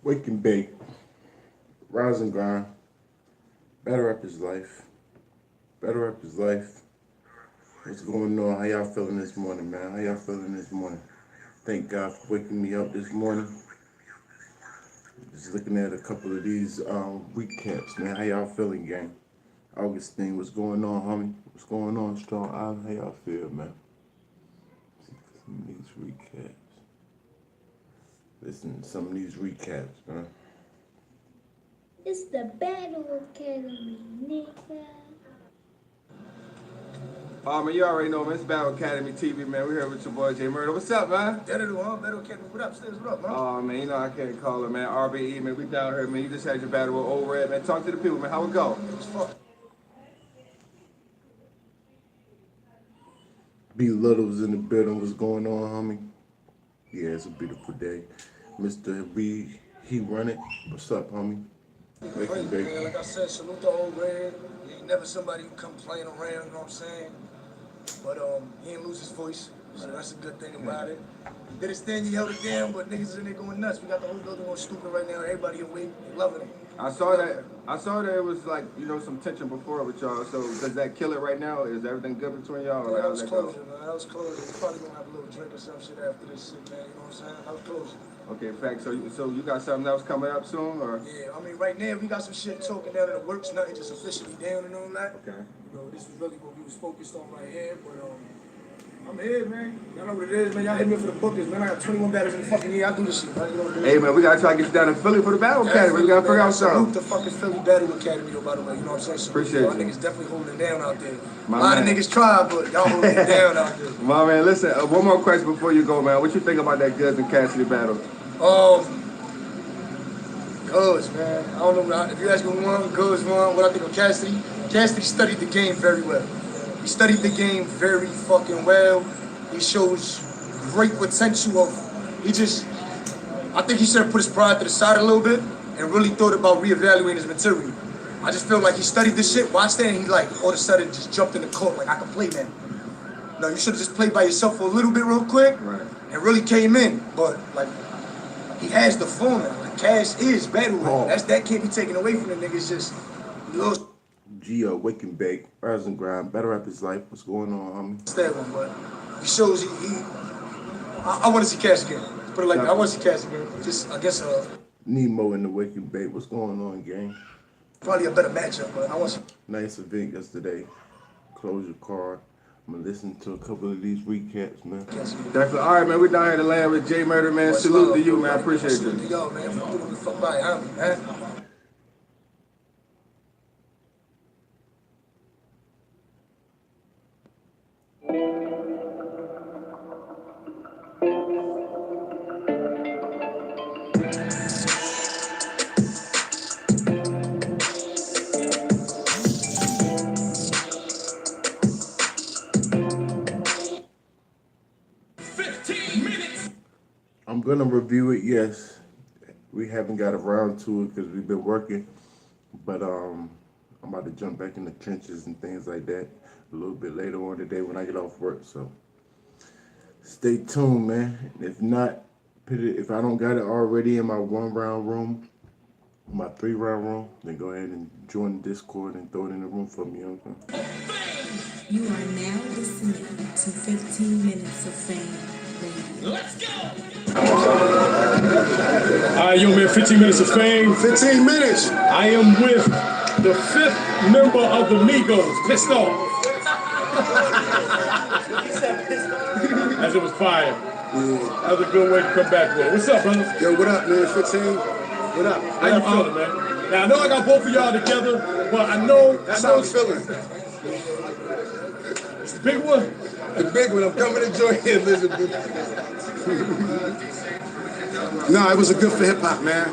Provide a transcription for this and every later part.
Wake and bake, rise and grind, better up his life, better up his life. What's going on? How y'all feeling this morning, man? How y'all feeling this morning? Thank God for waking me up this morning. Just looking at a couple of these recaps, man. How y'all feeling, gang? Augustine, what's going on, homie? What's going on, Strong Island? How y'all feel, man? Some of these recaps. Listen to some of these recaps, man. It's the Battle Academy, nigga. Man, you already know, man. It's Battle Academy TV, man. We're here with your boy, Jay Murder. What's up, man? Battle Academy. What up, Stiz? What up, man? Oh, man, you know I can't call it, man. RBE, man. We down here, man. You just had your battle with Old Red, man. Talk to the people, man. How it go? B Little's in the building. What's going on, homie? Yeah, it's a beautiful day. Mr. B, he run it. What's up, homie? Great, man. Like I said, salute to Old Red. He ain't never somebody who come playing around, you know what I'm saying? But he didn't lose his voice, so that's a good thing about it. He did his thing, he held it down, but niggas in there going nuts. We got the whole building going stupid right now. Everybody awake, they loving it. I saw that it was like, you know, some tension before with y'all. So does that kill it right now? Is everything good between y'all? Yeah, that was closure, man. That was closure. We probably gonna have a little drink or some shit after this shit, man. You know what I'm saying? That was closure. Okay, fact. So you got something else coming up soon, or? Yeah, I mean, right now we got some shit talking down in the works. Nothing just officially down and all that. Okay. You know, this was really what we was focused on right here, but I'm here, man. Y'all know what it is, man. Y'all hit me for the bookers, man. I got 21 battles in the fucking year. I do this shit, man. You know what it is? Hey, man, we gotta try to get you down to Philly for the Battle Academy. We gotta figure out something. Salute the fucking Philly Battle Academy, though, by the way. You know what I'm saying? Appreciate y'all you. niggas definitely holding it down out there. A My lot man. of niggas try, but y'all holding it down out there. My man, listen, one more question before you go, man. What you think about that Goods and Cassidy battle? Goods, man. I don't know. If you ask me Goods won. What I think of Cassidy? Cassidy studied the game very well. He studied the game very fucking well. He shows great potential of, I think he should have put his pride to the side a little bit and really thought about reevaluating his material. I just feel like he studied this shit, watched that, and he like all of a sudden just jumped in the court like, I can play now. No, you should have just played by yourself for a little bit real quick and really came in. But like, he has the format. Like, Cash is battle rap. That can't be taken away from the nigga. It's just little Gio, wake and bake, rise and grind, better up his life. What's going on, homie? that one, but he shows I want to see Cash again. Put it like that. I want to see Cash again. Just, I guess, Nemo in the wake and bake. What's going on, gang? probably a better matchup, but I want to see. Nice event yesterday. Close your card. I'm gonna listen to a couple of these recaps, man. Definitely. All right, man. We down here to land with Jay Murder, man. Salute to you, man. I appreciate you. Salute to y'all, man. Fuck by homie, man. I'm gonna review it, yes. We haven't got around to it because we've been working, but I'm about to jump back in the trenches and things like that a little bit later on today when I get off work. So stay tuned, man. If not, if I don't got it already in my 1-round room, my 3-round room, then go ahead and join the Discord and throw it in the room for me, okay? You are now listening to 15 Minutes of Fame Radio. Let's go! Alright, yo, man, 15 Minutes of Fame. 15 minutes. I am with the 5th member of the Migos, Pissed Off. As it was fire. That was a good way to come back with it. What's up, brother? Yo, what up, man? 15. What up? How you feeling, man? Now, I know I got both of y'all together, but I know... That's how I'm feeling. It's the big one. The big one. I'm coming to join you, Elizabeth. No, it was a good for hip hop, man.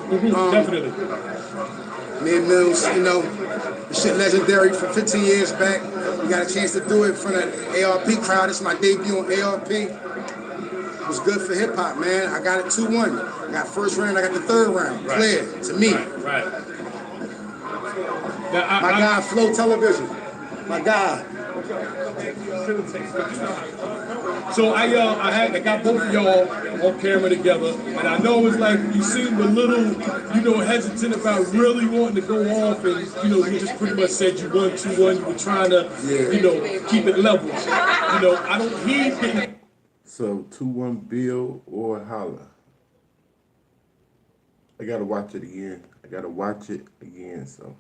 Definitely. Me and Mills, you know, the shit legendary from 15 years back. We got a chance to do it in front of the ARP crowd. It's my debut on ARP. It was good for hip hop, man. I got it 2-1. I got first round, I got the third round. Right. Clear to me. Right. Now, My guy, Flow Television. My guy. So I got both of y'all on camera together, and I know it's like you seemed a little, hesitant about really wanting to go off, and you just pretty much said you won 2-1. You were trying to, keep it level. I don't hear. So 2-1 Bill or Holla. I gotta watch it again. So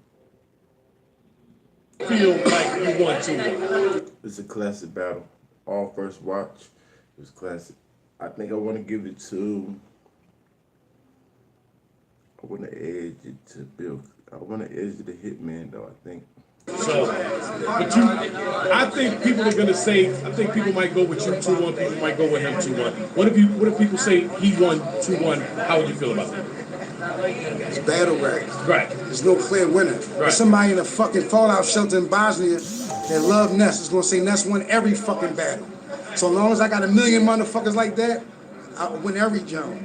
Feel like you won 2-1. it's a classic battle. All first watch. It was classic. I think I want to give it to. I want to edge it to Bill. I want to edge it to Hitman though. I think. So, I think people are gonna say. I think people might go with you 2-1. People might go with him 2-1. What if people say he won 2-1? How would you feel about that? It's battle rap. Right. There's no clear winner. Right. There's somebody in a fucking fallout shelter in Bosnia that love Ness is gonna say Ness won every fucking battle. So long as I got 1 million motherfuckers like that, I win every jump.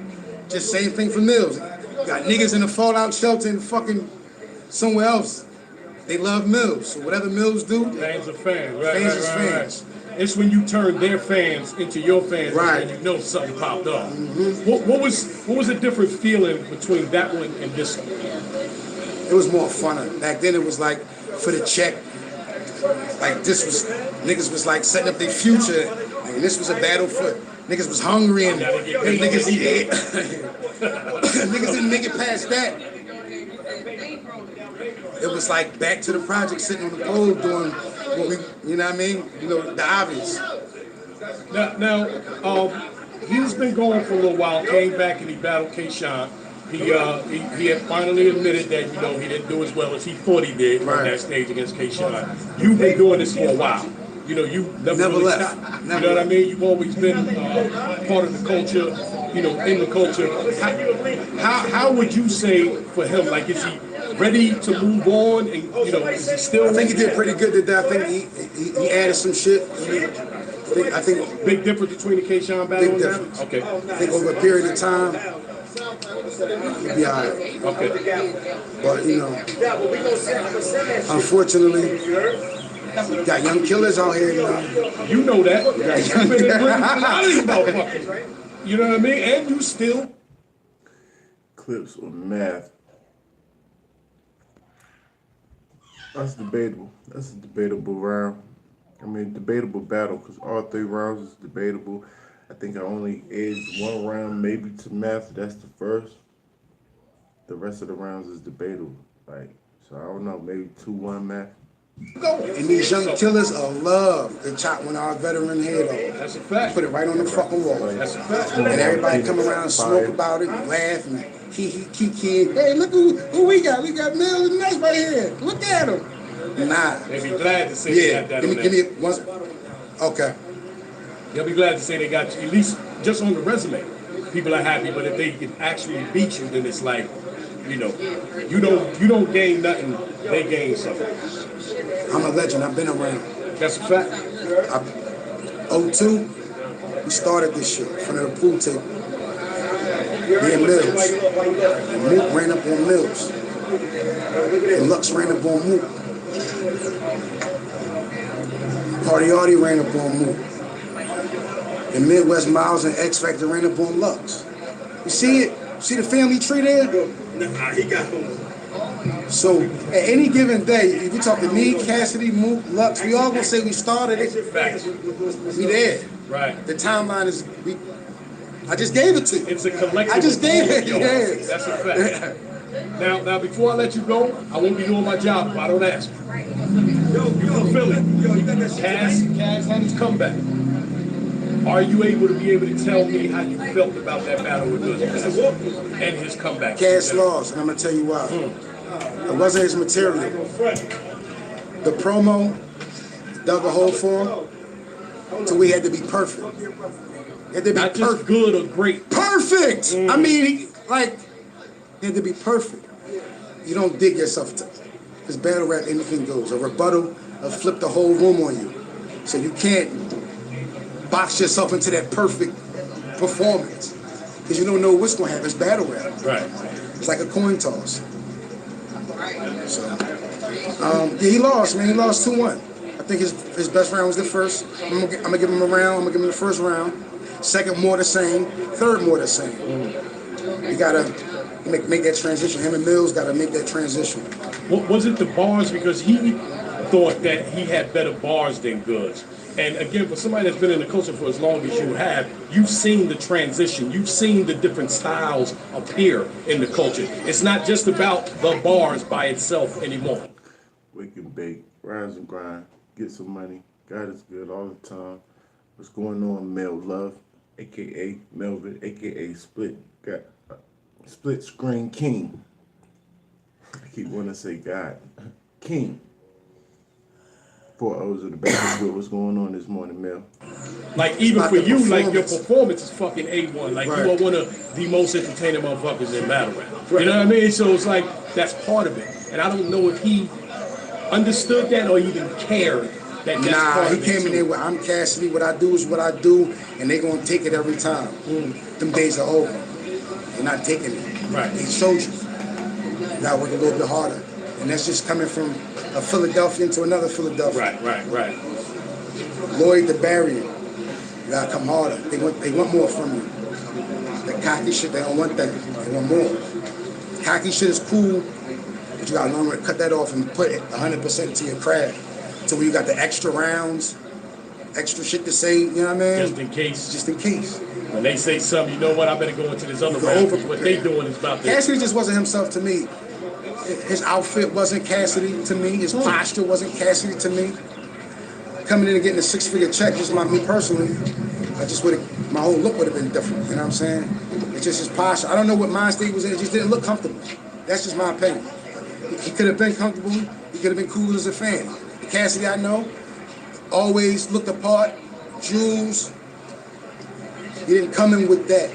Just same thing for Mills. Got niggas in a fallout shelter in fucking somewhere else. They love Mills. So whatever Mills do, Fans are fans. Right. Fans is fans. It's when you turn their fans into your fans, Right. and something popped up. What was a different feeling between that one and this one? it was more fun. Back then it was like for the check. Like this was, niggas was like setting up their future. And this was a battle for, niggas was hungry and niggas niggas didn't make it past that. It was like back to the project, sitting on the pole doing what we, you know what I mean? The obvious. Now, he's been going for a little while. Came back and he battled K-Shine. He had finally admitted that he didn't do as well as he thought he did on that stage against K-Shine. You've been doing this for a while. You never really left. stopped. Never You know what I mean? You've always been part of the culture. In the culture. How would you say for him? Like, is he ready to move on? And is he still? I think he did pretty good today. I think he added some shit. I think big difference between the K-Shine battle. Big difference. Okay. I think over a period of time, he'll be all right. Okay. But unfortunately, got young killers out here. You know that. You've been in prison for a lot of these motherfuckers. You know what I mean? And you still. Clips or math. That's debatable. That's a debatable round. I mean, debatable battle because all 3 rounds is debatable. I think I only edged 1 round, maybe to math. That's the first. The rest of the rounds is debatable. So I don't know, maybe 2-1 math. And these young killers are love. They chop one of our veteran head off. That's a fact. Put it right on the fucking wall. That's a fact. And everybody come around and smoke about it and laugh and kiki. Hey, look who we got. We got Mills and Ness right here. Look at him. Nah. They'll be glad to say they got that on give me there. one. Okay. They'll be glad to say they got you, at least just on the resume. People are happy, but if they can actually beat you, then it's like, you don't gain nothing, they gain something. I'm a legend. I've been around. That's a fact. 02, we started this shit in front of the pool table. Me and Mills. And Mook ran up on Mills. And Lux ran up on Mook. Party Artie ran up on Mook. And Midwest Miles and X Factor ran up on Lux. You see it? See the family tree there? Nah, he got him. So at any given day, if we talking me, Cassidy, Mook, Lux, we all gonna say we started it. Facts. We there. Right. The timeline is I just gave it to you. It's a collective. I just gave it. Yo, Yeah. That's a fact. Now, before I let you go, I won't be doing my job if I don't ask. You from Philly. Cass had his comeback. Are you able to tell me how you felt about that battle with Lil Cass and his comeback? Cass lost, and I'm gonna tell you why. It wasn't his material. The promo dug a hole for him, so we had to be perfect. It had to be Not just perfect. good or great. Perfect. I mean, it had to be perfect. You don't dig yourself to. This battle rap, anything goes. A rebuttal will flip the whole room on you. So you can't box yourself into that perfect performance because you don't know what's going to happen. It's battle rap. Right. It's like a coin toss. So, yeah, he lost, man. He lost 2-1. I think his best round was the first. I'm gonna give him a round. I'm gonna give him the first round. Second, more the same. Third, more the same. You gotta make that transition. Him and Mills gotta make that transition. What was it the bars? Because he thought that he had better bars than Goods. And again, for somebody that's been in the culture for as long as you have, you've seen the transition. You've seen the different styles appear in the culture. It's not just about the bars by itself anymore. Wake and bake, rise and grind, get some money. God is good all the time. What's going on, Mel Love, aka Melvin, aka Split Screen King. I keep wanting to say God. King. 4 O's in the back. What's going on this morning, Mel? Like, even Like for the you, like, your performance. performance is fucking A1. Like, Right. you are one of the most entertaining motherfuckers in battle rap. You know what I mean? So it's like, that's part of it. And I don't know if he understood that or even cared that that's Nah, part he of came it in there too. with, I'm Cassidy, what I do is what I do, and they gonna take it every time. Them days are over. They're not taking it. Right. He showed you. You gotta work a little bit harder. And that's just coming from a Philadelphian to another Philadelphia. Right. Lloyd the barrier. You gotta come harder. They want more from you. The cocky shit, they don't want that. They want more. Cocky shit is cool, but you gotta learn to cut that off and put it 100% into your craft. So when you got the extra rounds, extra shit to say, you know what I mean? Just in case. Just in case. When they say something, you know what, I better go into this other Go round. over- What they doing is about this. Cassidy just wasn't himself to me. His outfit wasn't Cassidy to me. His posture wasn't Cassidy to me. Coming in and getting a 6-figure check, just me personally, I just would have, my whole look would have been different. You know what I'm saying? It's just his posture. I don't know what mind state he was in. It just didn't look comfortable. That's just my opinion. He could have been comfortable. He could have been cool as a fan. The Cassidy I know always looked apart. Jewels. He didn't come in with that.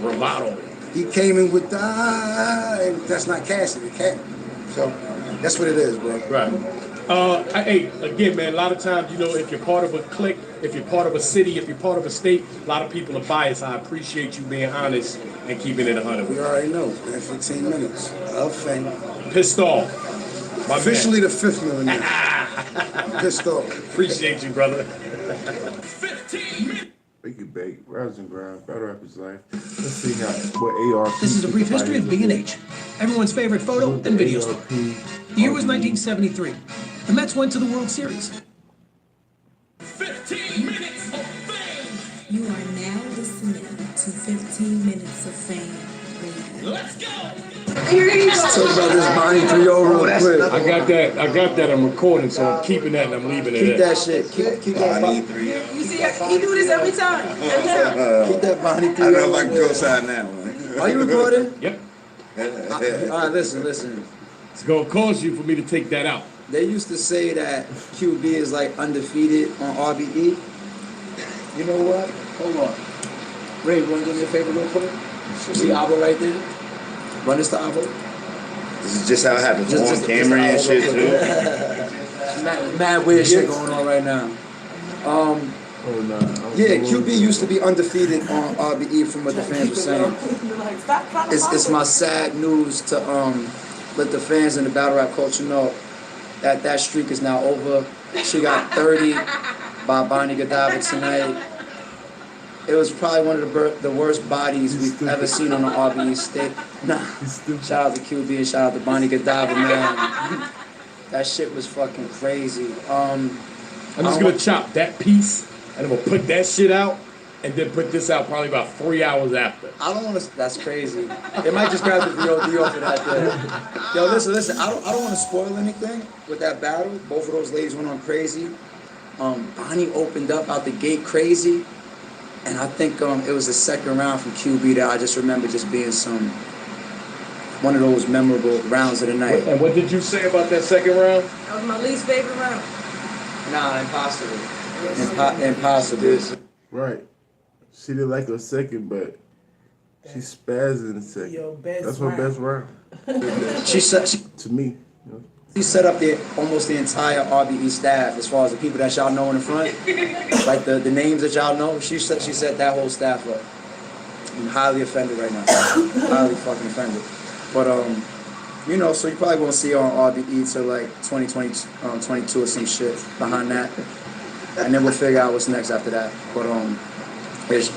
Bravado. He came in with and that's not Cassidy. So that's what it is, bro. Right. Hey, again, man, a lot of times, you know, if you're part of a clique, if you're part of a city, if you're part of a state, a lot of people are biased. I appreciate you being honest and keeping it 100. We already know, man. 15 minutes of fame. Pissed off. My Officially man. the 5th millionaire. Pissed off. Appreciate you, brother. Wake and bake, rise and grind, battle rap is life. Let's see what ARP. This is a brief history of B&H, everyone's favorite photo and video store. The year was 1973. The Mets went to the World Series. 15 minutes of fame. You are now listening to 15 Minutes of Fame Radio. Let's go. Talk about this Bonnie 3-0 real quick. I got that. I'm recording, so I'm keeping that and I'm leaving it Keep in. that shit. Keep that Bonnie. You see, he do this every time. Every time. Keep that Bonnie 3-0. I don't know if I can go sign that one. Are you recording? Yep. All right, listen. It's gonna cost you for me to take that out. They used to say that QB is like undefeated on RBE. You know what? Hold on. Ray, you want to do me a favor real quick? See Avo right there? Run this to Avo. This is just how it happens. Just On camera and shit too. Mad weird shit going on right now. Yeah, QB used to be undefeated on RBE from what the fans were saying. It's my sad news to let the fans in the battle rap culture know that that streak is now over. She got 30 by Bonnie Godiva tonight. It was probably one of the worst bodies we've ever seen on an RBE stage. Nah, shout out to QB and shout out to Bonnie Godiva, man. That shit was fucking crazy. I'm just gonna chop that piece and I'm gonna put that shit out and then put this out probably about 3 hours after. I don't want to. That's crazy. They might just grab the VOD off of that. There. Yo, listen. I don't want to spoil anything with that battle. Both of those ladies went on crazy. Bonnie opened up out the gate crazy, and I think it was the second round from QB that I just remember just being one of those memorable rounds of the night. And what did you say about that second round? That was my least favorite round. Nah, impossible. Impossible. Right. She did like a second, but she spazzed in a second. Yo, best That's her round. best round. She To me. You know? She set up almost the entire RBE staff as far as the people that y'all know in the front, like the names that y'all know. She set that whole staff up. I'm highly offended right now. Highly fucking offended. But You know, so you probably won't see her on RBE till like 2022 or some shit behind that. And then we'll figure out what's next after that. But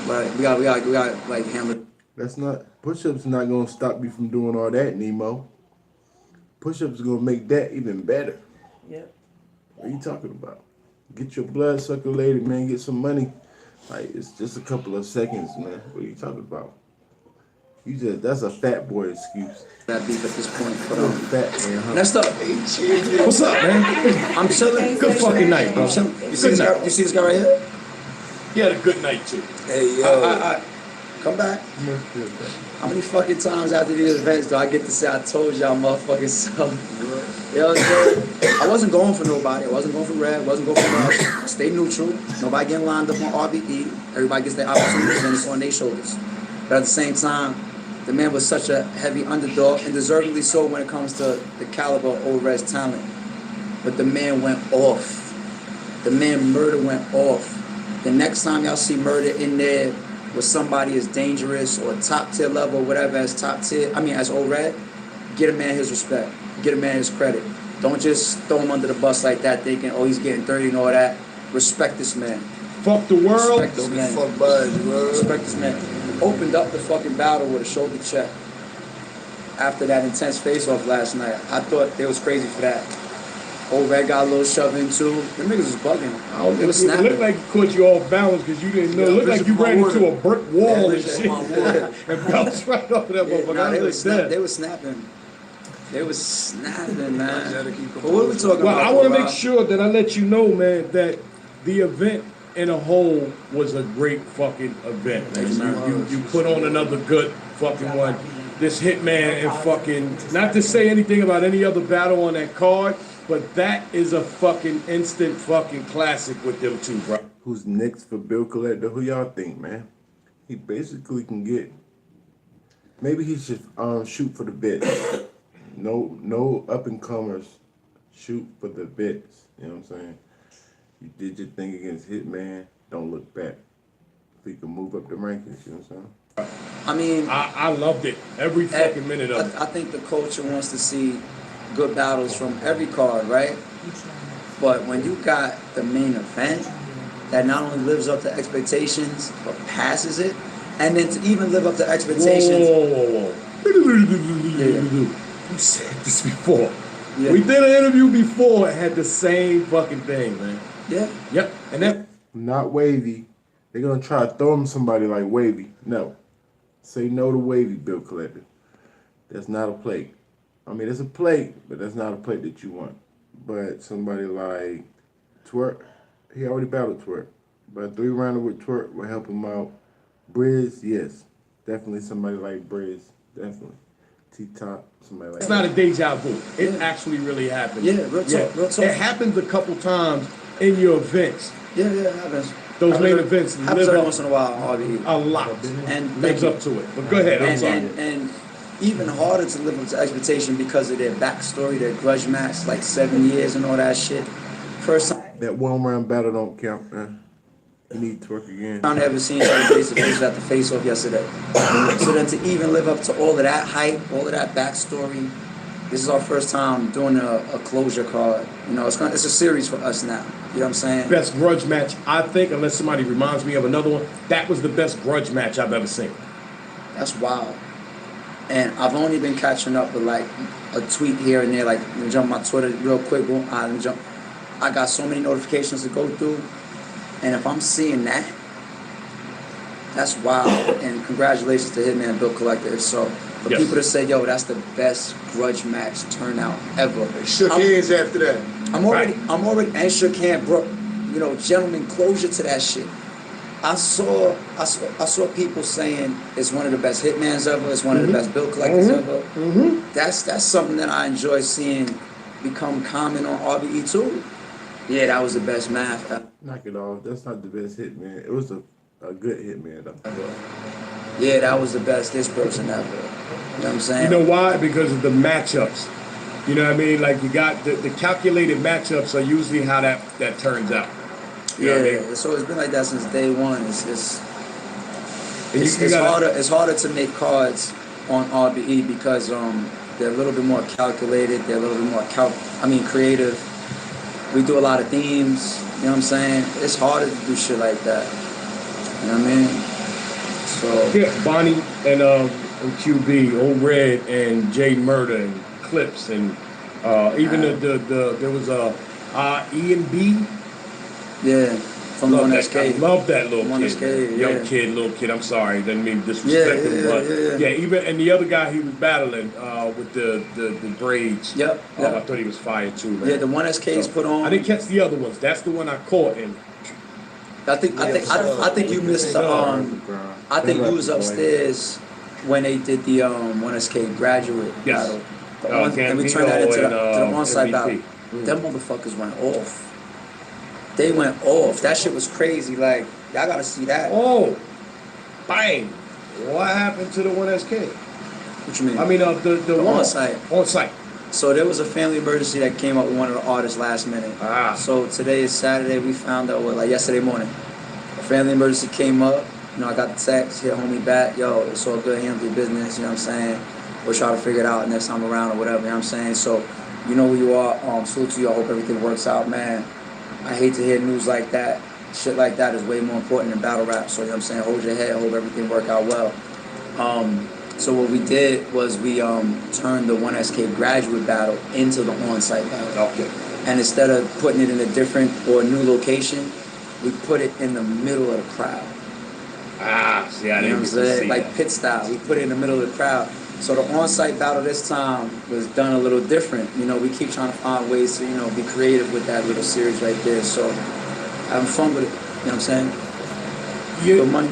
like, we got like handle. That's not, push-ups not gonna stop you from doing all that, Nemo. Push-ups gonna make that even better. Yep. What are you talking about? Get your blood circulated, man. Get some money. Like, it's just a couple of seconds, man. What are you talking about? That's a fat boy excuse. That beef at this point. But fat man, huh? next up. What's up, man? I'm chilling. Good fucking night, bro. You see this guy right here? He had a good night too. Hey, yo. Come back. How many fucking times after these events do I get to say I told y'all motherfucking so? You know what I'm saying? I wasn't going for nobody. I wasn't going for Red. I wasn't going for Russ. Stay neutral. Nobody getting lined up on RBE. Everybody gets their opportunities and it's on their shoulders. But at the same time, the man was such a heavy underdog, and deservedly so when it comes to the caliber of Old Red's talent. But the man went off. The man Murder went off. The next time y'all see Murder in there with somebody as dangerous or top tier level, whatever, as top tier, as Old Red, get a man his respect. Get a man his credit. Don't just throw him under the bus like that thinking, oh, he's getting 30 and all that. Respect this man. Fuck the world. Respect this man. Fuck Bud, Respect this man. Opened up the fucking battle with a shoulder check after that intense face-off last night. I thought they was crazy for that. Old Red got a little shove in too. Them niggas was bugging. It was It snapping. looked like it caught you off balance because you didn't know. It looked like you ran into a brick wall and shit. And bounced right off of that motherfucker. Nah, they was was snapping. They was snapping, man. But what are we talking about? I want to make sure that I let you know, man, that the event in a whole was a great fucking event. Man. You put on another good fucking one. This Hitman and fucking, not to say anything about any other battle on that card, but that is a fucking instant fucking classic with them two, bro. Who's next for Bill Collector? Who y'all think, man? He basically can get. Maybe he should shoot for the bits. No up and comers. Shoot for the bits. You know what I'm saying? You did your thing against Hitman. Don't look back. If you can move up the rankings, you know what I'm saying? I mean, I loved it. Every fucking minute of it. I think the culture wants to see good battles from every card, right? But when you got the main event that not only lives up to expectations, but passes it, and then to even live up to expectations. Whoa. Yeah. You said this before. Yeah. We did an interview before. It had the same fucking thing, man. Yeah. Yep. And that. Not Wavy. They're gonna try to throw him somebody like Wavy. No. Say no to Wavy, Bill Collector. That's not a plate. I mean, it's a plate, but that's not a plate that you want. But somebody like Twerk, he already battled Twerk. But a 3-rounder with Twerk will help him out. Briz, yes. Definitely somebody like Briz. Definitely. T-Top, somebody like It's that. not a deja vu. It actually really happened. Yeah, real talk, real talk. It happens a couple times in your events. Yeah, it happens. Those Happens main every- events happens live every up once in a while, RBE. a lot. And Lives up to it. But go ahead, I'm sorry. And even harder to live up to expectation because of their backstory, their grudge match, like 7 years and all that shit. First time That 1-round battle don't count, man. You need Twerk again. I ever seen each other face to face at the face-off yesterday. So then to even live up to all of that hype, all of that backstory, this is our first time doing a closure card. You know, it's a series for us now. You know what I'm saying? Best grudge match, I think, unless somebody reminds me of another one, that was the best grudge match I've ever seen. That's wild. And I've only been catching up with like a tweet here and there, like let me jump on my Twitter real quick. Boom, I got so many notifications to go through. And if I'm seeing that, that's wild. And congratulations to Hitman Bill Collector. So for people to say, yo, that's the best grudge match turnout ever. They shook hands after that. I'm already, and shook hand, bro. You know, gentlemen, closure to that shit. I saw people saying it's one of the best Hitmans ever. It's one of the best Bill Collectors ever. That's something that I enjoy seeing become common on RBE too. Yeah, that was the best math. Knock it off. That's not the best Hitman. It was a good Hitman, though. Yeah, that was the best this person ever. You know what I'm saying? You know why? Because of the matchups. You know what I mean? Like you got the calculated matchups are usually how that turns out. You know what I mean? So it's been like that since day one. It's harder. It's harder to make cards on RBE because They're a little bit more calculated. They're a little bit more creative. We do a lot of themes. You know what I'm saying? It's harder to do shit like that. You know what I mean? So yeah, Bonnie and QB, Old Red and Jay Murder and Clips and even there was E and B. Yeah, from love One that, SK. I love that little One kid. SK, Young kid, little kid. I'm sorry, didn't mean to disrespect him, but yeah, even and the other guy he was battling with the braids. Yep. I thought he was fire too, man. Yeah, the One SK's put on. I didn't catch the other ones. That's the one I caught in. I think you missed the I think you was upstairs when they did the One SK graduate battle. And we turned that into the on-site battle. Them motherfuckers went off. They went off. That shit was crazy. Like, y'all gotta see that. Oh, bang! What happened to the One SK? What you mean? I mean, the on-site. On-site. So there was a family emergency that came up with one of the artists last minute. So today is Saturday. We found out, yesterday morning. A family emergency came up. You know, I got the text, hit homie back. Yo, it's all good. Handle your business. You know what I'm saying? We'll try to figure it out next time around or whatever. You know what I'm saying? So, you know who you are. Salute to you. I hope everything works out, man. I hate to hear news like that. Shit like that is way more important than battle rap. So, you know what I'm saying? Hold your head. Hope everything work out well. So what we did was we turned the One SK graduate battle into the on-site battle. Okay. And instead of putting it in a different or a new location, we put it in the middle of the crowd. See, I didn't see like that. pit style. We put it in the middle of the crowd. So the on-site battle this time was done a little different. You know, we keep trying to find ways to, you know, be creative with that little series right there. So having fun with it. You know what I'm saying? Good money.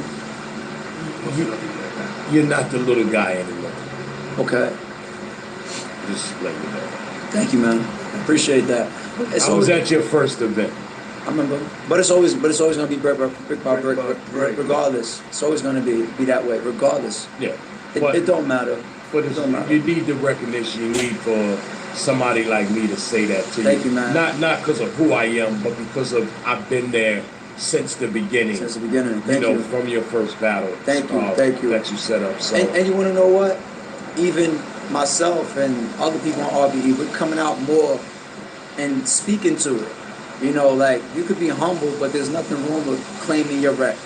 You're not the little guy anymore. Okay. Just let me know. Thank you, man. Appreciate that. I was at your first event. I remember, but it's always gonna be brick by brick, regardless. It's always gonna be that way, regardless. Yeah. It don't matter. But you need the recognition you need for somebody like me to say that to you. Thank you, man. Not because of who I am, but because of I've been there since the beginning. Since the beginning. Thank you. From your first battle. Thank you. That you set up. So. And you want to know what? Even myself and other people on RBE, we're coming out more and speaking to it. You know, like, you could be humble, but there's nothing wrong with claiming your rep.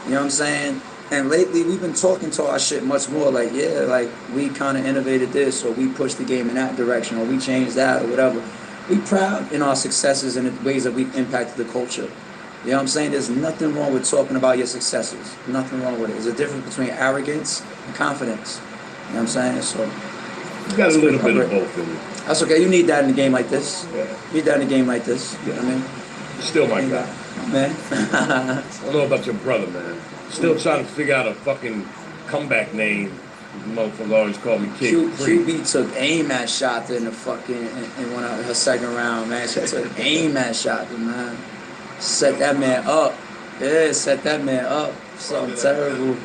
You know what I'm saying? And lately, we've been talking to our shit much more. Like, yeah, like, we kind of innovated this, or we pushed the game in that direction, or we changed that, or whatever. We proud in our successes and the ways that we've impacted the culture. You know what I'm saying? There's nothing wrong with talking about your successes. Nothing wrong with it. There's a difference between arrogance and confidence. You know what I'm saying? So you got a little bit of both in you. That's okay. You need that in a game like this. Yeah. You need that in a game like this. You know what I mean? You're still my guy. Man. I don't know about your brother, man. Still trying to figure out a fucking comeback name. Motherfuckers always call me Kid QB took aim at Shota in the fucking in one of her second round, man. She took aim at Shota, man. Set that man up. Yeah, set that man up. Something terrible.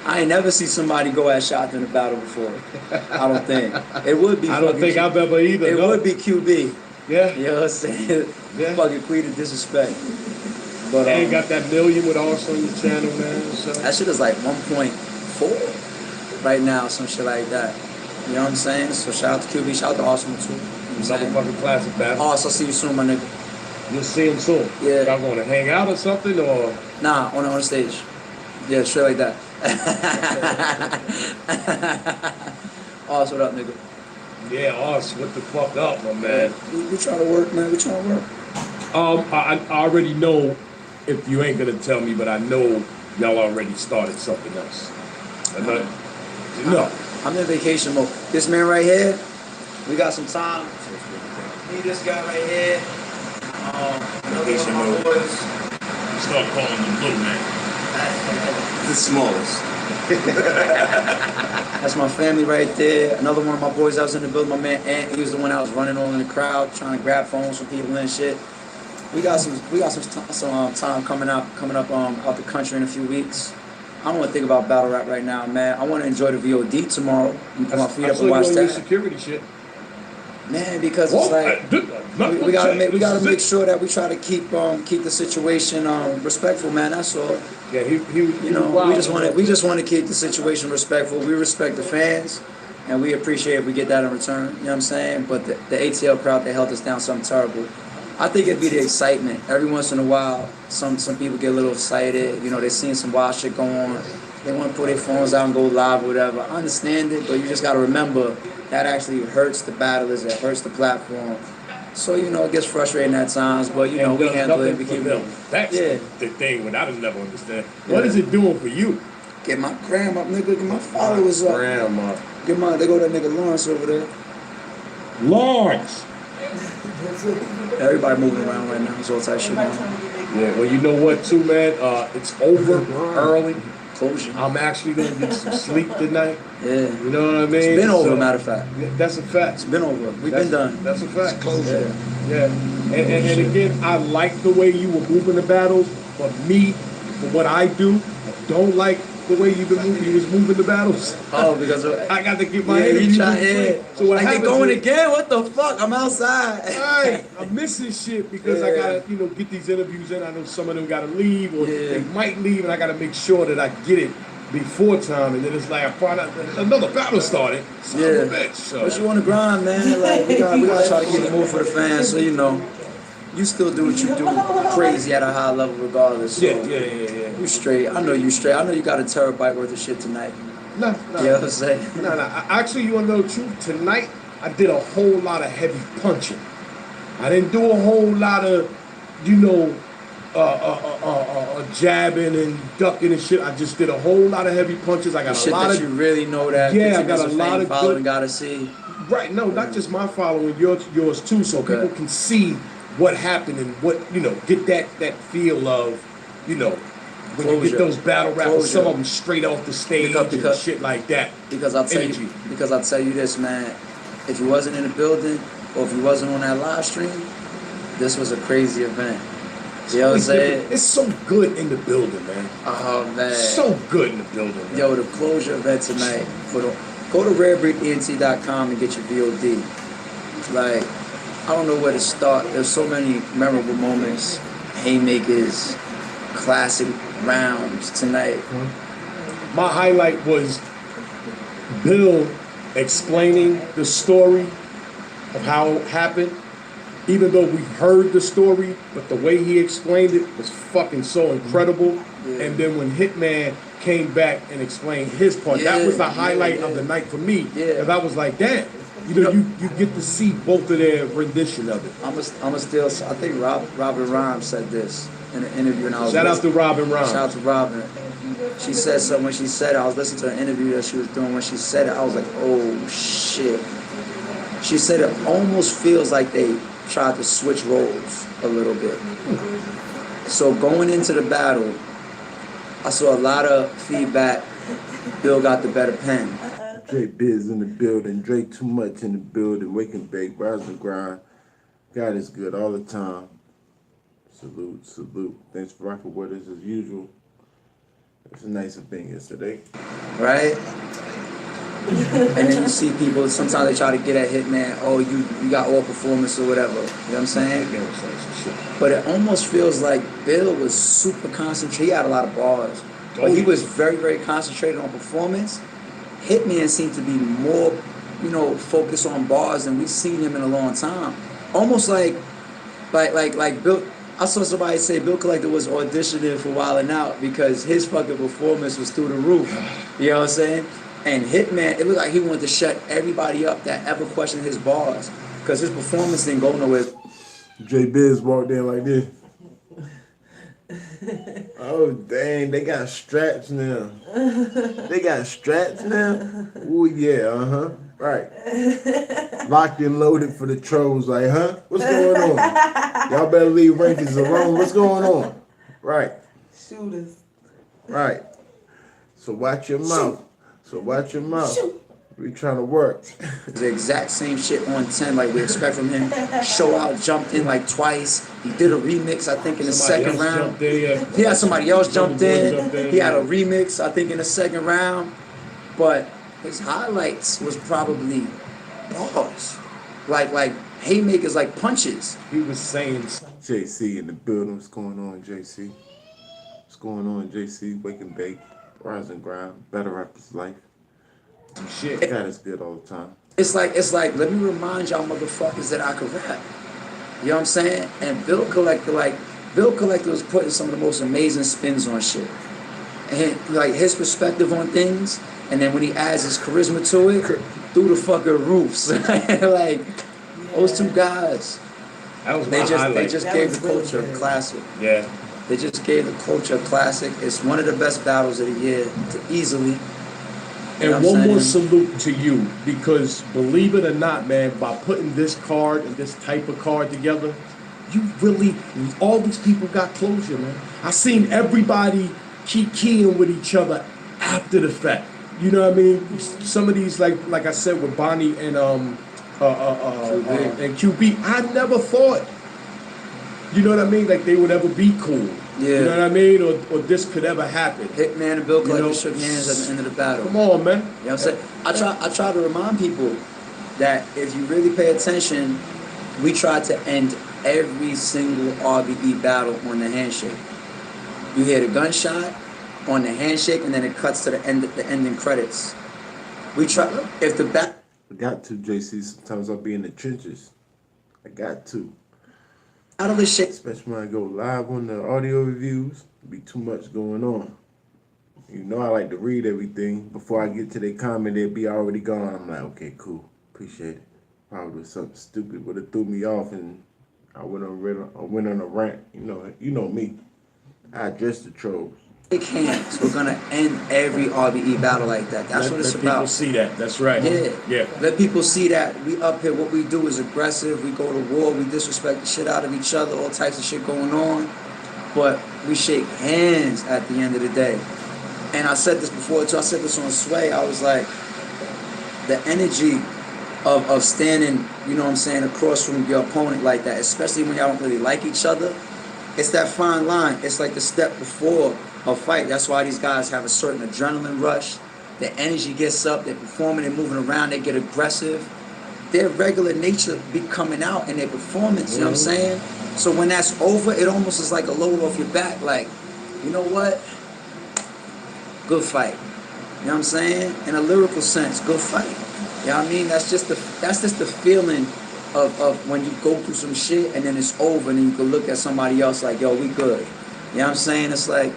I ain't never seen somebody go at Shota in a battle before. I don't think. It would be. I don't think I've ever either. It would be QB. Yeah. You know what I'm saying? Yeah. Fucking Queen of Disrespect. But ain't got that million with us on your channel, man. So. That shit is like 1.4 right now, some shit like that. You know what I'm saying? So shout out to QB, shout out to Arsenal too. You know Another fucking classic battle. Also, see you soon, my nigga. You'll see him soon. Yeah. Y'all gonna hang out or something, or? Nah, on the stage. Yeah, straight like that. Oz, what up, nigga? Yeah, Oz, what the fuck up, my man? We trying to work, man. We trying to work. I already know if you ain't gonna tell me, but I know y'all already started something else. No. I'm in vacation mode. This man right here, we got some time. Me, this guy right here. Vacation mode. Start calling them little man. The smallest. That's my family right there. Another one of my boys that was in the building, my man Ant. He was the one that was running on in the crowd, trying to grab phones from people and shit. We got some time coming up out the country in a few weeks. I don't want to think about battle rap right now, man. I want to enjoy the VOD tomorrow. And put my feet up and watch that. Security shit. Man, because it's like we gotta make sure that we try to keep the situation respectful, man. That's all. Yeah, we just want to keep the situation respectful. We respect the fans, and we appreciate if we get that in return. You know what I'm saying? But the ATL crowd, they held us down something terrible. I think it'd be the excitement. Every once in a while, some people get a little excited. You know, they're seeing some wild shit go on. They want to put their phones out and go live or whatever. I understand it, but you just got to remember that actually hurts the battlers. It hurts the platform. So, you know, it gets frustrating at times, but, you know, we handle it. We keep it. That's the thing what I just never understand. What is it doing for you? Get my grandma, nigga, get my followers up. Grandma. They go that nigga Lawrence over there. Lawrence. Everybody moving around right now. It's all type of shit going on. Yeah, well, you know what, too, man? It's over early. Closure. I'm actually going to get some sleep tonight. Yeah. You know what I mean? It's been over, matter of fact. Yeah, that's a fact. It's been over. We've been done. That's a fact. It's closure. Yeah. And again, I like the way you were moving the battles, but me, for what I do, I don't like the way you was moving the battles. Oh, because I got to get my energy. So what like they going again? What the fuck? I'm outside. Right. I'm missing shit because I gotta, get these interviews in. I know some of them gotta leave or they might leave, and I gotta make sure that I get it before time. And then it's like I find out another battle started. Son of a bitch. So. But you on the grind, man. Like we gotta try to keep it moving for the fans. So you still do what you do crazy at a high level regardless. So Yeah. You straight. I know you straight. I know you got a terabyte worth of shit tonight. No. You know what I'm saying? No. Actually, you want to know the truth? Tonight, I did a whole lot of heavy punching. I didn't do a whole lot of, jabbing and ducking and shit. I just did a whole lot of heavy punches. I got shit a lot that of you really know that. Yeah, I got a lot of following. good. Gotta see. Right. No, not just my following. Yours too. So people can see what happened and what get that feel of when you get those battle rappers, some of them straight off the stage and shit like that. Because I'll tell you this, man. If you wasn't in the building or if you wasn't on that live stream, this was a crazy event. You know what I'm saying? It's so good in the building, man. Oh man, so good in the building. Man. Yo, the closure event tonight. Go to rarebreedent.com and get your VOD. Like, I don't know where to start. There's so many memorable moments, haymakers, classic rounds tonight. My highlight was Bill explaining the story of how it happened. Even though we heard the story, but the way he explained it was fucking so incredible. Yeah. And then when Hitman came back and explained his part, that was the highlight of the night for me. Because I was like, damn. You get to see both of their rendition of it. I think Robin Rhymes said this in an interview. And I was Shout out to Robin Rhymes. Shout out to Robin. She said something when she said it. I was listening to an interview that she was doing. When she said it, I was like, oh shit. She said it almost feels like they tried to switch roles a little bit. So going into the battle, I saw a lot of feedback. Bill got the better pen. Dre Biz in the building, Dre Too Much in the building, Wake and Bake, Rise and Grind. God is good all the time. Salute. Thanks for rocking with us as usual. It's a nice event yesterday. Right? And then you see people, sometimes they try to get at Hitman, oh, you got all performance or whatever. You know what I'm saying? But it almost feels like Bill was super concentrated. He had a lot of bars. But he was very, very concentrated on performance. Hitman seemed to be more, focused on bars than we've seen him in a long time. Almost like Bill. I saw somebody say Bill Collector was auditioning for Wildin' Out because his fucking performance was through the roof. You know what I'm saying? And Hitman, it looked like he wanted to shut everybody up that ever questioned his bars because his performance didn't go nowhere. J Biz walked in like this. Oh dang, they got straps now. Ooh yeah, right. Locked and loaded for the trolls, like, what's going on? Y'all better leave Rangers alone. What's going on? Right. Shooters. Right. So watch your mouth. We trying to work. The exact same shit on 10 like we expect from him. Show Out jumped in like twice. He did a remix, I think, in the second round. He had somebody else jumped in. He had a remix, I think, in the second round. But his highlights was probably bars. Like haymakers, like punches. He was saying JC in the building. What's going on, JC? What's going on, JC? Wake and Bake, Rise and Grind, Better Rappers Life. some shit. God is good all the time. It's like, let me remind y'all motherfuckers that I could rap. You know what I'm saying? And Bill Collector was putting some of the most amazing spins on shit. And like his perspective on things, and then when he adds his charisma to it, through the fucking roofs. Like, those two guys. That was They highlight. just gave the culture a classic. Yeah. They just gave the culture a classic. It's one of the best battles of the year to easily. And know what one I'm more saying? salute to you, because believe it or not, man, by putting this card and this type of card together, you really, all these people got closure, man. I seen everybody keep keying with each other after the fact. You know what I mean? Some of these, like I said, with Bonnie and QB, I never thought, you know what I mean, like they would ever be cool. Yeah. You know what I mean? Or this could ever happen. Hitman and Bill Collector You know, shook hands at the end of the battle. Come on, man. You know what I'm saying? I try to remind people that if you really pay attention, we try to end every single RBE battle on the handshake. You hear the gunshot on the handshake, and then it cuts to the ending credits. We try, if the back. I got to, JC. Sometimes I'll be in the trenches. I got to. Out of the shit. Especially when I go live on the audio reviews, be too much going on. You know I like to read everything. Before I get to their comment, it'll be already gone. I'm like, okay, cool. Appreciate it. Probably something stupid would have threw me off and I went on a rant. You know me. I address the trolls. Big hands. We're gonna end every RBE battle like that. That's what it's Let about. people see that. That's right. Yeah. Let people see that we up here. What we do is aggressive. We go to war. We disrespect the shit out of each other. All types of shit going on. But we shake hands at the end of the day. And I said this before too. I said this on Sway. I was like, the energy of standing, you know what I'm saying, across from your opponent like that, especially when y'all don't really like each other. It's that fine line. It's like the step before a fight. That's why these guys have a certain adrenaline rush. Their energy gets up. They're performing. They're moving around. They get aggressive. Their regular nature be coming out in their performance. You know what I'm saying? So when that's over, it almost is like a load off your back. Like, you know what? Good fight. You know what I'm saying? In a lyrical sense, good fight. You know what I mean? That's just the feeling of when you go through some shit and then it's over and then you can look at somebody else like, yo, we good. You know what I'm saying? It's like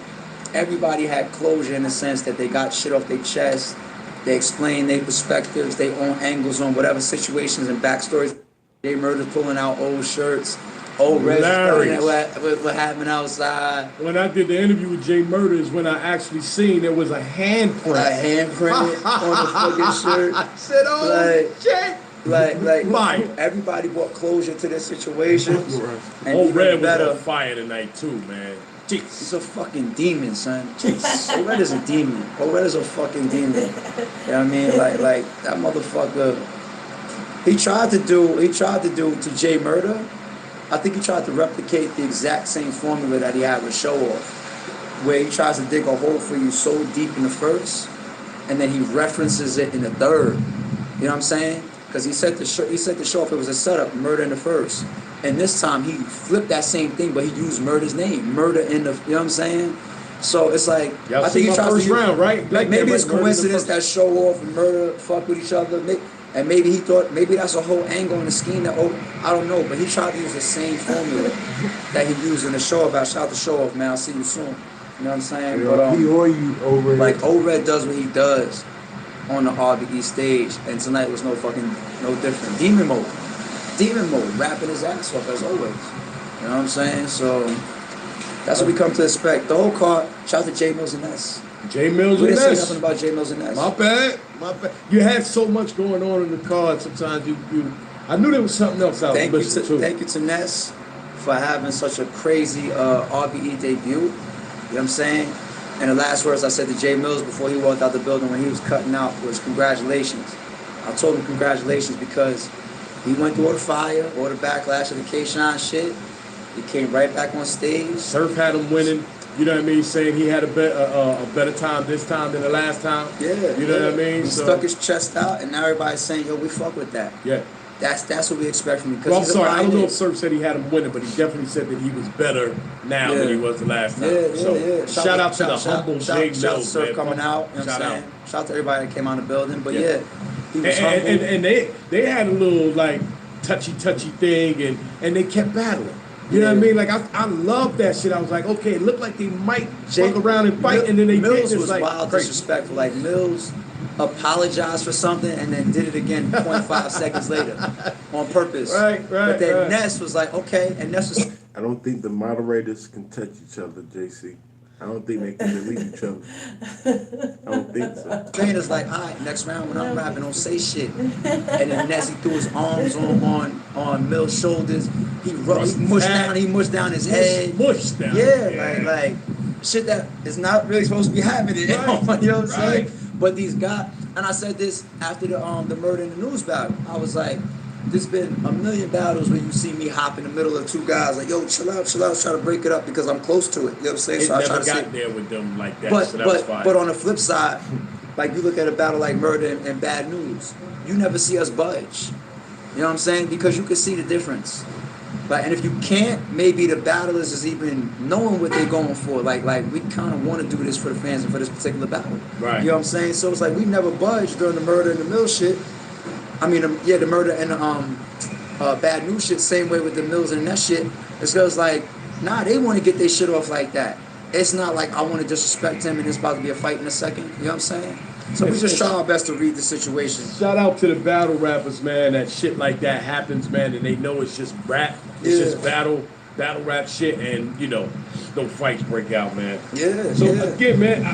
everybody had closure in the sense that they got shit off their chest. They explained their perspectives, their own angles on whatever situations and backstories. Jay Murder pulling out old shirts, old red what happened outside. When I did the interview with Jay Murder is when I actually seen there was a handprint. A handprint on the fucking shirt. I said, oh, shit. Like everybody brought closure to their situations. And Old even Red better, was on fire tonight too, man. Jeez. He's a fucking demon, son. Old Red is a demon. Old Red is a fucking demon. You know what I mean? Like that motherfucker. He tried to do to Jay Murder. I think he tried to replicate the exact same formula that he had with Show Off, where he tries to dig a hole for you so deep in the first, and then he references it in the third. You know what I'm saying? Because he said to Show Off it was a setup, Murder in the first. And this time he flipped that same thing, but he used Murder's name, Murder in the. You know what I'm saying? So it's like Y'all I think he tries first to round, right? Like maybe it's coincidence that Show Off and Murder fuck with each other. And maybe he thought, maybe that's a whole angle in the scheme that, I don't know, but he tried to use the same formula that he used in the Show Off. Shout out to Show Off, man. I'll see you soon. You know what I'm saying? But He or you over like O-Red does what he does on the RBE stage, and tonight was no different. Demon mode, rapping his ass off as always. You know what I'm saying? So that's what we come to expect. The whole card, shout out to J Mills and Ness. J Mills We and didn't say Ness. nothing about J Mills and Ness. My bad. You had so much going on in the card. Sometimes you I knew there was something else I was listening to. Thank you to Ness for having such a crazy RBE debut. You know what I'm saying? And the last words I said to Jay Mills before he walked out the building when he was cutting out was congratulations. I told him congratulations because he went through all the fire, all the backlash of the K-Shine shit. He came right back on stage. Surf had him winning. You know what I mean? Saying he had a better time this time than the last time. Yeah. You know what I mean? He stuck his chest out, and now everybody's saying, yo, we fuck with that. Yeah. That's what we expect from him. Well, I'm he's a sorry. I don't know pioneer. if Surf said he had him winning, but he definitely said that he was better now than he was the last time. Yeah. Shout out to the humble Jay Shout out to Mills, Surf man. coming out. You know what I'm saying? Shout out to everybody that came out of the building. But yeah, he was humble. And they had a little like touchy thing, and they kept battling. You know what I mean? Like I love that shit. I was like, okay, it looked like they might fuck around and fight, and then they Mills did. was Like wild crazy. disrespectful. Like Mills apologized for something and then did it again 0.5 seconds later on purpose. Right. But then Ness was like, okay, and Ness was. I don't think the moderators can touch each other, JC. I don't think they can delete each other. I don't think so. Trainers like, all right, next round when I'm rapping, don't say shit. And then Nessie threw his arms on Mill's shoulders. He mushed down his head. Mushed down. Yeah, like shit that is not really supposed to be happening. Right. You know what I'm saying? But these guys, and I said this after the Murder in the News battle. I was like, there's been a million battles where you see me hop in the middle of two guys like, yo, chill out, try to break it up because I'm close to it. You know what I'm saying? It So I try never to got there with them like that. So that was fine. but on the flip side, like you look at a battle like Murder and Bad News, you never see us budge. You know what I'm saying? Because you can see the difference. Like, and if you can't, maybe the battlers is even knowing what they're going for. Like we kind of want to do this for the fans and for this particular battle. Right. You know what I'm saying? So it's like we never budged during the Murder and the Mill shit. I mean, the Murder and the Bad News shit, same way with the Mills and that shit. It's because like, nah, they want to get their shit off like that. It's not like I want to disrespect him and it's about to be a fight in a second. You know what I'm saying? So we just try our best to read the situation. Shout out to the battle rappers, man. That shit like that happens, man, and they know it's just rap. It's just battle rap shit, and you know, no fights break out, man. Yeah. So again, man,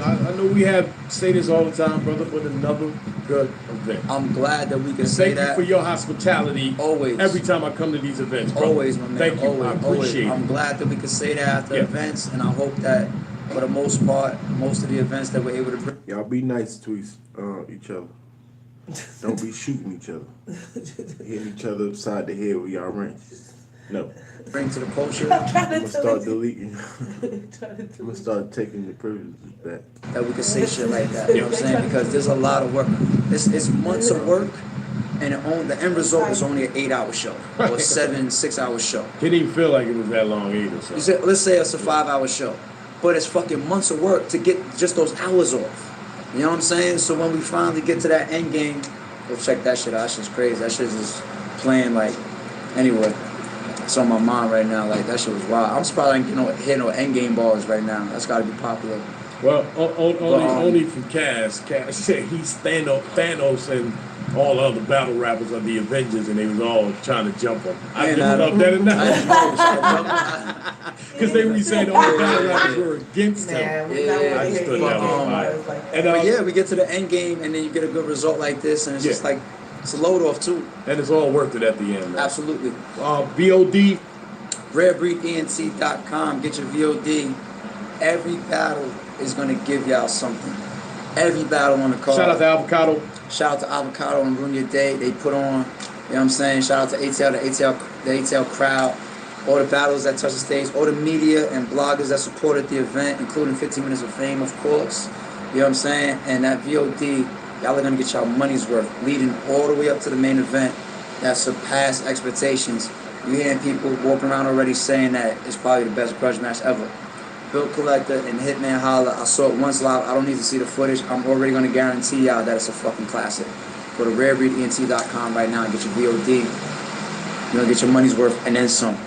I know we say this all the time, brother, but another good event. I'm glad that we can say that. Thank you for your hospitality. Always. Every time I come to these events, brother. Always, my man. Thank you. I appreciate it. I'm glad that we can say that after events, and I hope that for the most part, most of the events that we're able to bring. Y'all be nice to each other. Don't be shooting each other. Hitting each other upside the head with y'all wrenches. No. Bring to the culture. I'm gonna start deleting. I'm gonna start taking the privileges back. That we can say shit like that. You know what I'm saying? Because there's a lot of work. It's months of work, and the end result is only an 8-hour show or 6-hour show. Didn't even feel like it was that long either. So. Let's say it's a 5-hour show, but it's fucking months of work to get just those hours off. You know what I'm saying? So when we finally get to that end game, go check that shit out. That shit's crazy. That shit's just playing like anyway. It's on my mind right now. Like that shit was wild. I'm surprised I ain't hit no end game balls right now. That's got to be popular. Well, only from Cass. Cass said he's Thanos and all the other battle rappers are the Avengers, and they was all trying to jump him. I just love that enough. Because they were saying all the battle rappers were against him. Yeah, I just thought that was fire. But yeah, we get to the end game, and then you get a good result like this, and it's just like, it's a load off too. And it's all worth it at the end, man. Absolutely. VOD. RareBreedENT.com. Get your VOD. Every battle is going to give y'all something. Every battle on the card. Shout out to Avocado. Shout out to Avocado and Ruin Your Day. They put on, you know what I'm saying? Shout out to ATL, the ATL crowd. All the battles that touch the stage. All the media and bloggers that supported the event, including 15 Minutes of Fame, of course. You know what I'm saying? And that VOD, y'all are going to get y'all money's worth, leading all the way up to the main event that surpassed expectations. You're hearing people walking around already saying that it's probably the best grudge match ever. Bill Collector and Hitman Holla, I saw it once live. I don't need to see the footage. I'm already going to guarantee y'all that it's a fucking classic. Go to RareBreedENT.com right now and get your VOD. You're going to get your money's worth and then some.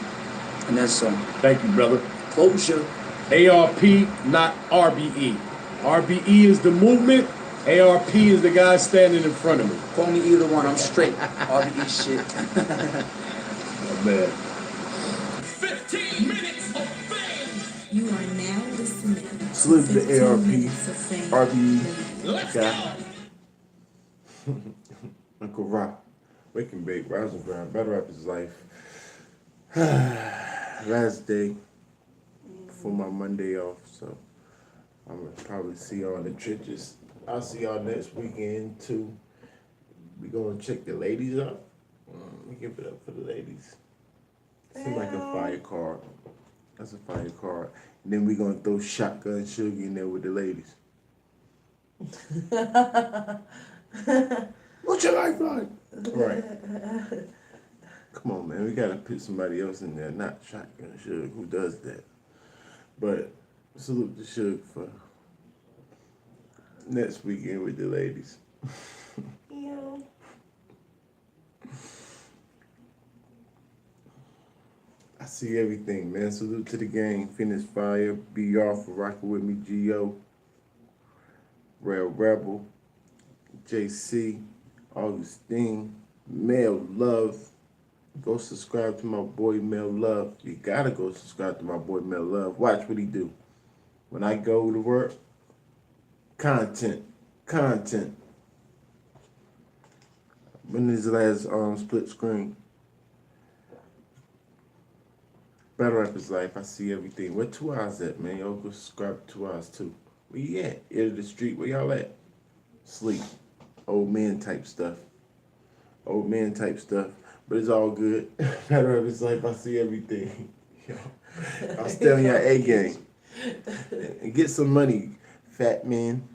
And then some. Thank you, brother. Closure. ARP, not RBE. RBE is the movement. ARP is the guy standing in front of me. Call me either one. I'm straight. RBE shit. Oh, man. 15 minutes of fame. You are now listening. Salute to the 15 ARP, minutes of fame. RBE Let's guy. Uncle Rock, Wake and Bake, Rise and Grind, Battle Rapper's Life. Last day before my Monday off, so I'm gonna probably see y'all in the trenches. I'll see y'all next weekend too. We gonna check the ladies up. We give it up for the ladies. Seems like a fire card. That's a fire card. And then we gonna throw Shotgun Sugar in there with the ladies. What's your lifeline? Right. Come on, man. We gotta put somebody else in there, not Shotgun Suge, who does that. But salute to Suge for next weekend with the ladies. Yeah. I see everything, man. Salute to the gang. Finish Fire. BR for rocking with me. G.O. Rail Rebel. JC. Augustine. Mel Love. Go subscribe to my boy Mel Love. You gotta go subscribe to my boy Mel Love. Watch what he do. When I go to work, content. When is the last split screen? Battle Rappers Life, I see everything. Where 2 Hours at, man? Y'all go subscribe to 2 Hours too. Where you at? Ear to the street, where y'all at? Sleep. Old man type stuff. But it's all good. Battle Rappers Life, I see everything. Yo, I'll stay on your A game. And get some money, fat man.